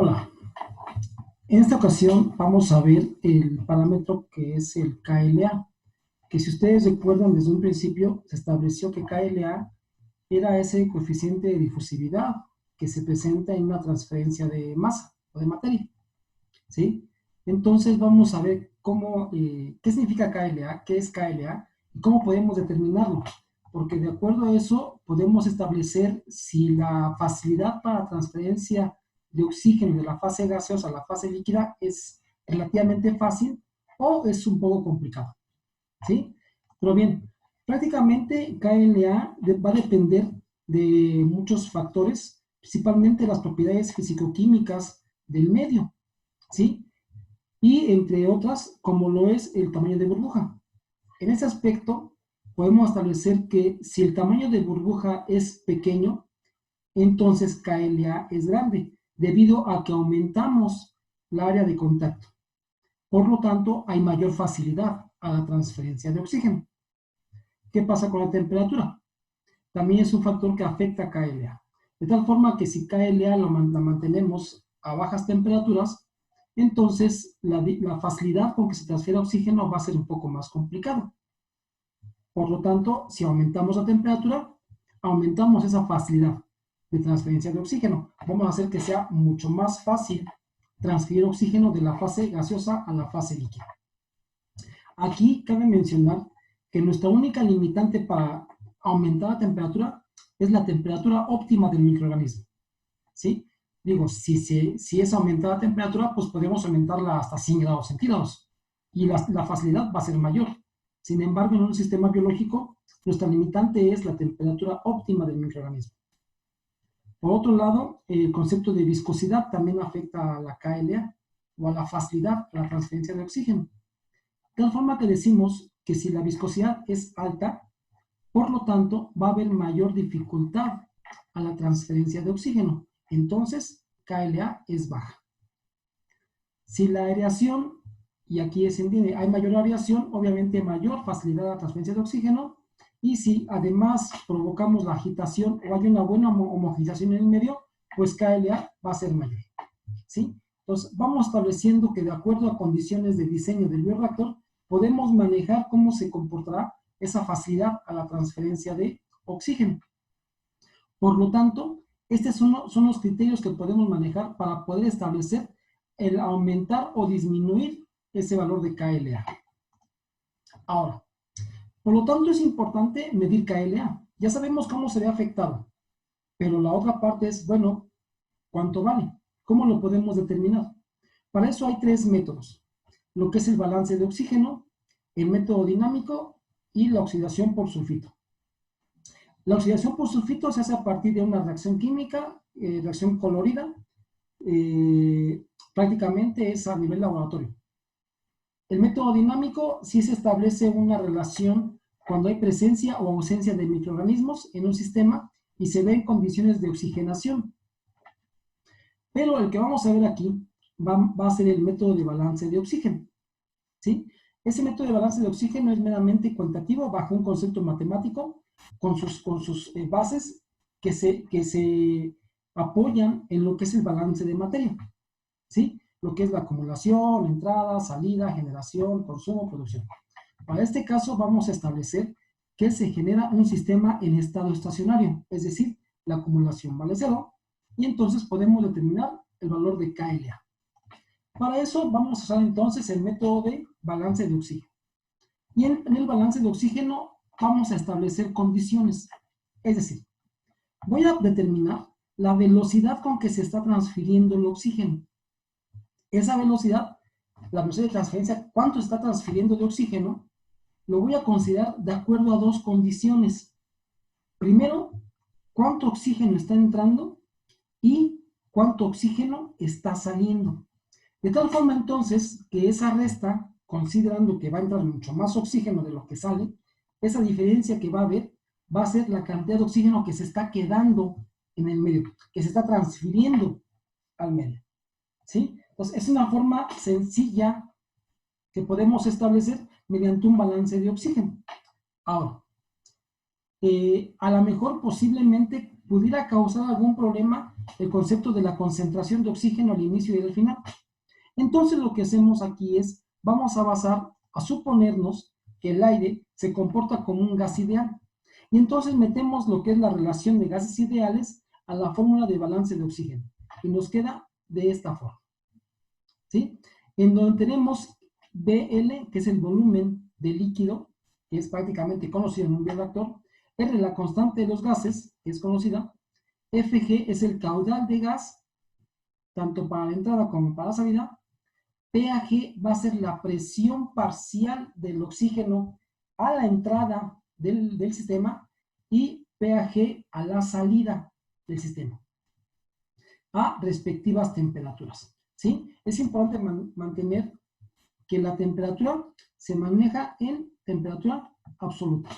Hola, en esta ocasión vamos a ver el parámetro que es el KLA, que si ustedes recuerdan desde un principio se estableció que KLA era ese coeficiente de difusividad que se presenta en una transferencia de masa o de materia, ¿sí? Entonces vamos a ver qué significa KLA, qué es KLA y cómo podemos determinarlo, porque de acuerdo a eso podemos establecer si la facilidad para transferencia de oxígeno de la fase gaseosa a la fase líquida es relativamente fácil o es un poco complicado, ¿sí? Pero bien, prácticamente KLA va a depender de muchos factores, principalmente las propiedades fisicoquímicas del medio, ¿sí? Y entre otras, como lo es el tamaño de burbuja. En ese aspecto, podemos establecer que si el tamaño de burbuja es pequeño, entonces KLA es grande, debido a que aumentamos la área de contacto. Por lo tanto, hay mayor facilidad a la transferencia de oxígeno. ¿Qué pasa con la temperatura? También es un factor que afecta a KLA. De tal forma que si KLA la mantenemos a bajas temperaturas, entonces la facilidad con que se transfiere oxígeno va a ser un poco más complicado. Por lo tanto, si aumentamos la temperatura, aumentamos esa facilidad de transferencia de oxígeno. Vamos a hacer que sea mucho más fácil transferir oxígeno de la fase gaseosa a la fase líquida. Aquí cabe mencionar que nuestra única limitante para aumentar la temperatura es la temperatura óptima del microorganismo, ¿sí? Digo, si es aumentar la temperatura, pues podemos aumentarla hasta 100 grados centígrados y la facilidad va a ser mayor. Sin embargo, en un sistema biológico, nuestra limitante es la temperatura óptima del microorganismo. Por otro lado, el concepto de viscosidad también afecta a la KLA o a la facilidad, a la transferencia de oxígeno. De tal forma que decimos que si la viscosidad es alta, por lo tanto, va a haber mayor dificultad a la transferencia de oxígeno. Entonces, KLA es baja. Si la aireación, y aquí se entiende, hay mayor aireación, obviamente mayor facilidad a la transferencia de oxígeno, y si además provocamos la agitación o hay una buena homogenización en el medio, pues KLA va a ser mayor, ¿sí? Entonces, vamos estableciendo que de acuerdo a condiciones de diseño del bioreactor, podemos manejar cómo se comportará esa facilidad a la transferencia de oxígeno. Por lo tanto, estos son los criterios que podemos manejar para poder establecer el aumentar o disminuir ese valor de KLA. Ahora, por lo tanto es importante medir KLA. Ya sabemos cómo se ve afectado, pero la otra parte es, bueno, ¿cuánto vale? ¿Cómo lo podemos determinar? Para eso hay tres métodos, lo que es el balance de oxígeno, el método dinámico y la oxidación por sulfito. La oxidación por sulfito se hace a partir de una reacción química, reacción colorida, prácticamente es a nivel laboratorio. El método dinámico sí se establece una relación cuando hay presencia o ausencia de microorganismos en un sistema y se ve en condiciones de oxigenación. Pero el que vamos a ver aquí va a ser el método de balance de oxígeno, ¿sí? Ese método de balance de oxígeno es meramente cuantitativo bajo un concepto matemático con sus bases que se apoyan en lo que es el balance de materia, ¿sí? Lo que es la acumulación, entrada, salida, generación, consumo, producción. Para este caso vamos a establecer que se genera un sistema en estado estacionario, es decir, la acumulación vale cero, y entonces podemos determinar el valor de KLA. Para eso vamos a usar entonces el método de balance de oxígeno. Y en el balance de oxígeno vamos a establecer condiciones. Es decir, voy a determinar la velocidad con que se está transfiriendo el oxígeno. Esa velocidad, la velocidad de transferencia, cuánto se está transfiriendo de oxígeno, lo voy a considerar de acuerdo a dos condiciones. Primero, cuánto oxígeno está entrando y cuánto oxígeno está saliendo. De tal forma entonces que esa resta, considerando que va a entrar mucho más oxígeno de lo que sale, esa diferencia que va a haber va a ser la cantidad de oxígeno que se está quedando en el medio, que se está transfiriendo al medio, ¿sí? Entonces es una forma sencilla que podemos establecer mediante un balance de oxígeno. Ahora, a lo mejor posiblemente pudiera causar algún problema el concepto de la concentración de oxígeno al inicio y al final. Entonces lo que hacemos aquí es, vamos a suponernos que el aire se comporta como un gas ideal. Y entonces metemos lo que es la relación de gases ideales a la fórmula de balance de oxígeno. Y nos queda de esta forma. ¿Sí? En donde tenemos BL, que es el volumen del líquido, que es prácticamente conocido en un bioreactor, R, la constante de los gases, que es conocida, FG es el caudal de gas, tanto para la entrada como para la salida, PAG va a ser la presión parcial del oxígeno a la entrada del sistema y PAG a la salida del sistema, a respectivas temperaturas. ¿Sí? Es importante mantener que la temperatura se maneja en temperatura absoluta.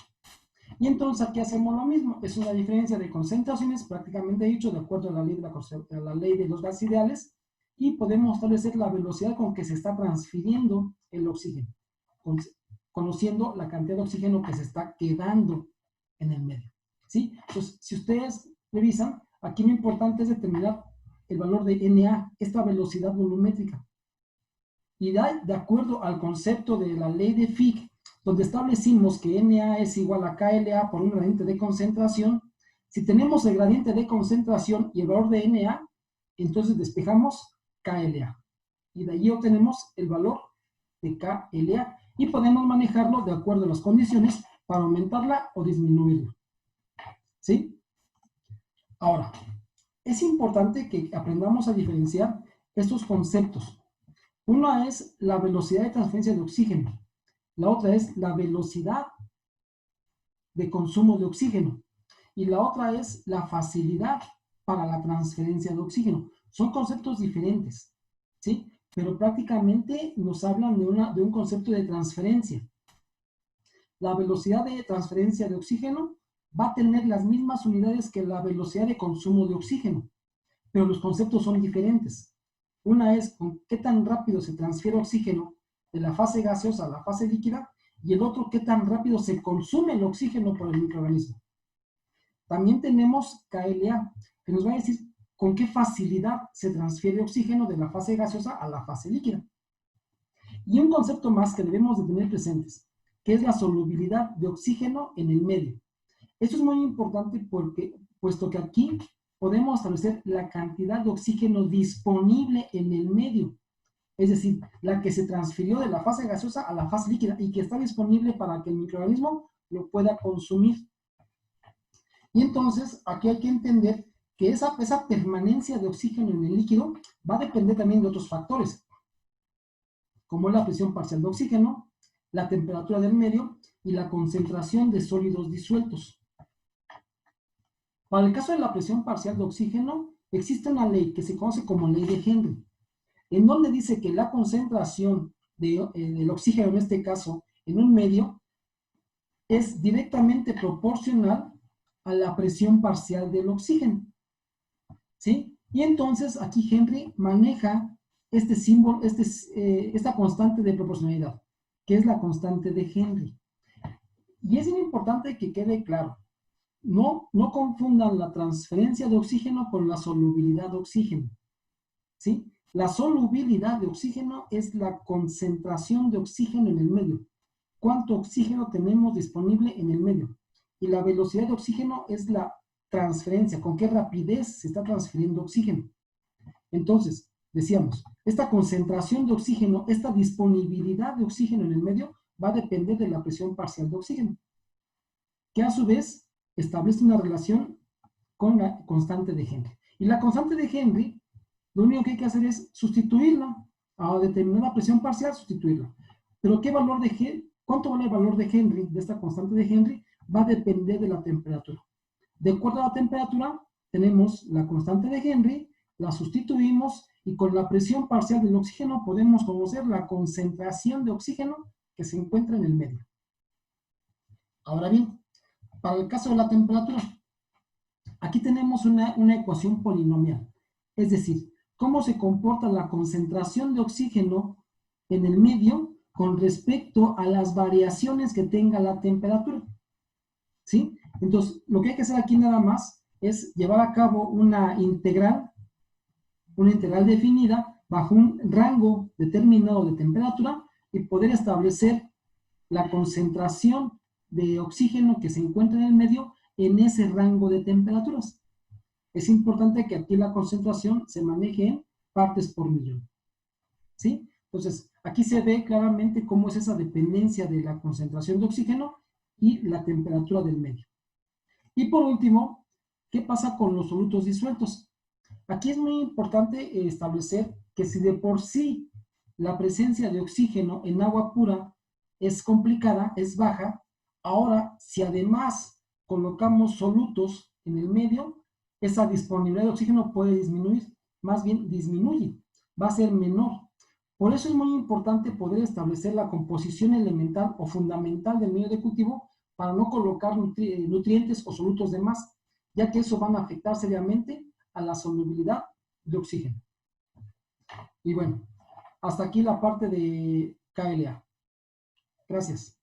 Y entonces aquí hacemos lo mismo, es una diferencia de concentraciones, prácticamente dicho, de acuerdo a la ley de los gases ideales, y podemos establecer la velocidad con que se está transfiriendo el oxígeno, conociendo la cantidad de oxígeno que se está quedando en el medio. ¿Sí? Entonces, si ustedes revisan, aquí lo importante es determinar el valor de NA, esta velocidad volumétrica. Y de acuerdo al concepto de la ley de Fick, donde establecimos que NA es igual a KLA por un gradiente de concentración, si tenemos el gradiente de concentración y el valor de NA, entonces despejamos KLA. Y de allí obtenemos el valor de KLA y podemos manejarlo de acuerdo a las condiciones para aumentarla o disminuirla. ¿Sí? Ahora, es importante que aprendamos a diferenciar estos conceptos. Una es la velocidad de transferencia de oxígeno. La otra es la velocidad de consumo de oxígeno. Y la otra es la facilidad para la transferencia de oxígeno. Son conceptos diferentes, ¿sí? Pero prácticamente nos hablan de un concepto de transferencia. La velocidad de transferencia de oxígeno va a tener las mismas unidades que la velocidad de consumo de oxígeno, pero los conceptos son diferentes. Una es con qué tan rápido se transfiere oxígeno de la fase gaseosa a la fase líquida, y el otro qué tan rápido se consume el oxígeno por el microorganismo. También tenemos KLA, que nos va a decir con qué facilidad se transfiere oxígeno de la fase gaseosa a la fase líquida. Y un concepto más que debemos de tener presentes, que es la solubilidad de oxígeno en el medio. Esto es muy importante porque, puesto que aquí podemos establecer la cantidad de oxígeno disponible en el medio, es decir, la que se transfirió de la fase gaseosa a la fase líquida y que está disponible para que el microorganismo lo pueda consumir. Y entonces, aquí hay que entender que esa permanencia de oxígeno en el líquido va a depender también de otros factores, como la presión parcial de oxígeno, la temperatura del medio y la concentración de sólidos disueltos. Para el caso de la presión parcial de oxígeno, existe una ley que se conoce como ley de Henry, en donde dice que la concentración del oxígeno, en este caso, en un medio, es directamente proporcional a la presión parcial del oxígeno. ¿Sí? Y entonces aquí Henry maneja este símbolo, esta constante de proporcionalidad, que es la constante de Henry. Y es importante que quede claro, no confundan la transferencia de oxígeno con la solubilidad de oxígeno. ¿Sí? La solubilidad de oxígeno es la concentración de oxígeno en el medio. ¿Cuánto oxígeno tenemos disponible en el medio? Y la velocidad de oxígeno es la transferencia, con qué rapidez se está transfiriendo oxígeno. Entonces, decíamos, esta concentración de oxígeno, esta disponibilidad de oxígeno en el medio va a depender de la presión parcial de oxígeno, que a su vez establece una relación con la constante de Henry. Y la constante de Henry, lo único que hay que hacer es sustituirla a determinada presión parcial, sustituirla. Pero ¿cuánto vale el valor de Henry, de esta constante de Henry? Va a depender de la temperatura. De acuerdo a la temperatura, tenemos la constante de Henry, la sustituimos y con la presión parcial del oxígeno podemos conocer la concentración de oxígeno que se encuentra en el medio. Ahora bien, para el caso de la temperatura, aquí tenemos una ecuación polinomial, es decir, cómo se comporta la concentración de oxígeno en el medio con respecto a las variaciones que tenga la temperatura. ¿Sí? Entonces, lo que hay que hacer aquí nada más es llevar a cabo una integral definida bajo un rango determinado de temperatura y poder establecer la concentración de oxígeno que se encuentra en el medio en ese rango de temperaturas. Es importante que aquí la concentración se maneje en partes por millón. ¿Sí? Entonces, aquí se ve claramente cómo es esa dependencia de la concentración de oxígeno y la temperatura del medio. Y por último, ¿qué pasa con los solutos disueltos? Aquí es muy importante establecer que si de por sí la presencia de oxígeno en agua pura es complicada, es baja, ahora si además colocamos solutos en el medio, esa disponibilidad de oxígeno puede disminuir, más bien disminuye, va a ser menor. Por eso es muy importante poder establecer la composición elemental o fundamental del medio de cultivo para no colocar nutrientes o solutos de más, ya que eso van a afectar seriamente a la solubilidad de oxígeno. Y bueno, hasta aquí la parte de KLA. Gracias.